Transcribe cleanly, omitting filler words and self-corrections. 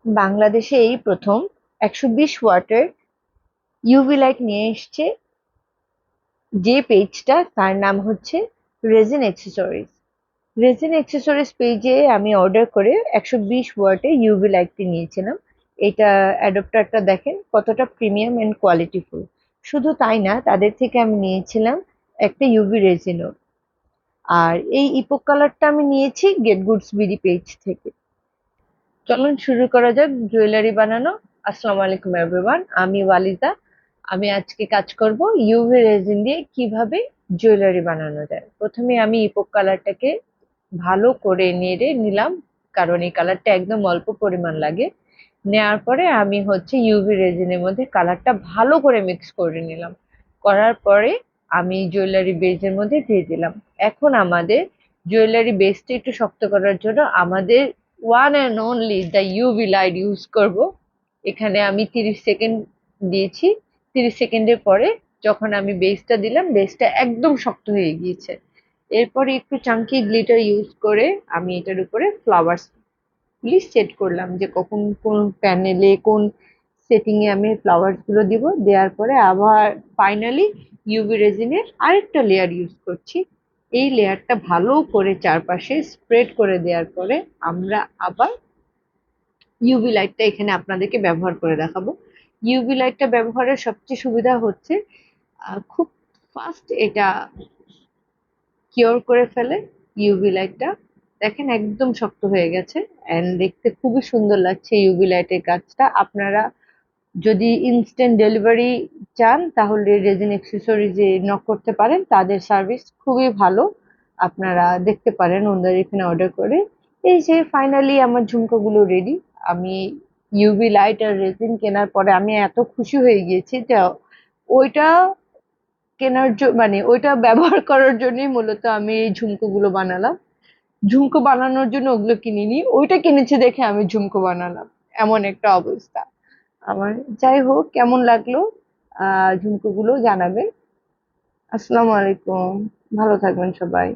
বাংলাদেশে এই প্রথম 120 ওয়াটের ইউভি লাইট নিয়ে এসছে। যে পেজটা তার নাম হচ্ছে রেজিন অ্যাক্সেসরিজ। রেজিন অ্যাক্সেসরিজ পেজে আমি অর্ডার করে 120 ওয়াটের ইউভি লাইটটি নিয়েছিলাম। এটা অ্যাডাপ্টারটা দেখেন কতটা প্রিমিয়াম এন্ড কোয়ালিটিফুল। শুধু তাই না, তাদের থেকে আমি নিয়েছিলাম একটা ইউভি রেজিনও। আর এই ইপোক কালারটা আমি নিয়েছি গেট গুডস বিডি পেজ থেকে। চলুন শুরু করা যাক জুয়েলারি বানানো। আসসালামু আলাইকুম এভরিওয়ান, আমি ওয়ালিদা। আমি আজকে কাজ করব ইউভি রেজিন দিয়ে কিভাবে জুয়েলারি বানানো যায়। প্রথমে আমি ইপোক কালারটাকে ভালো করে নেড়ে নিলাম, কারণ এই কালারটা একদম অল্প পরিমাণ লাগে। নেওয়ার পরে আমি হচ্ছে ইউভি রেজিনের মধ্যে কালারটা ভালো করে মিক্স করে নিলাম। করার পরে আমি জুয়েলারি বেজের মধ্যে দিয়ে দিলাম। এখন আমাদের জুয়েলারি বেসটা একটু শক্ত করার জন্য আমাদের one and only the UV light use করব। এখানে আমি 30 সেকেন্ড দিয়েছি। 30 সেকেন্ডের পরে যখন আমি বেসটা দিলাম, বেসটা একদম শক্ত হয়ে গিয়েছে। এরপরে একটু চাঙ্কি গ্লিটার ইউজ করে আমি এটার উপরে ফ্লাওয়ার্স গুলি সেট করলাম, যে কখন কোন প্যানেলে কোন সেটিং এ আমি ফ্লাওয়ার্স গুলো দিব। দেওয়ার পরে আবার ফাইনালি ইউভি রেজিনের আরেকটা লেয়ার ইউজ করছি। এই লেয়ারটা ভালো করে চারপাশে স্প্রেড করে দেওয়ার পরে আমরা আবার ইউভি লাইটটা এখানে আপনাদেরকে ব্যবহার করে দেখাবো। ইউভি লাইটটা ব্যবহারের সবচেয়ে সুবিধা হচ্ছে খুব ফাস্ট এটা কিওর করে ফেলে। ইউভি লাইটটা দেখেন একদম শক্ত হয়ে গেছে, এন্ড দেখতে খুবই সুন্দর লাগছে ইউভি লাইটের কাজটা। আপনারা যদি ইনস্ট্যান্ট ডেলিভারি চান তাহলে রেজিন অ্যাক্সেসরিজে নক করতে পারেন, তাদের সার্ভিস খুবই ভালো। আপনারা দেখতে পারেন ওনাদের এখানে অর্ডার করে। এই যে ফাইনালি আমার ঝুমকোগুলো রেডি। আমি ইউভি লাইট আর রেজিন কেনার পরে আমি এত খুশি হয়ে গিয়েছি যে ওইটা মানে ওইটা ব্যবহার করার জন্যই মূলত আমি এই ঝুমকোগুলো বানালাম। ঝুমকো বানানোর জন্য ওগুলো কিনিনি, ওইটা কিনেছি দেখে আমি ঝুমকো বানালাম। এমন একটা অবস্থা আমার। যাই হোক, কেমন লাগলো ঝুমকোগুলো জানাবেন। আসসালামু আলাইকুম, ভালো থাকবেন সবাই।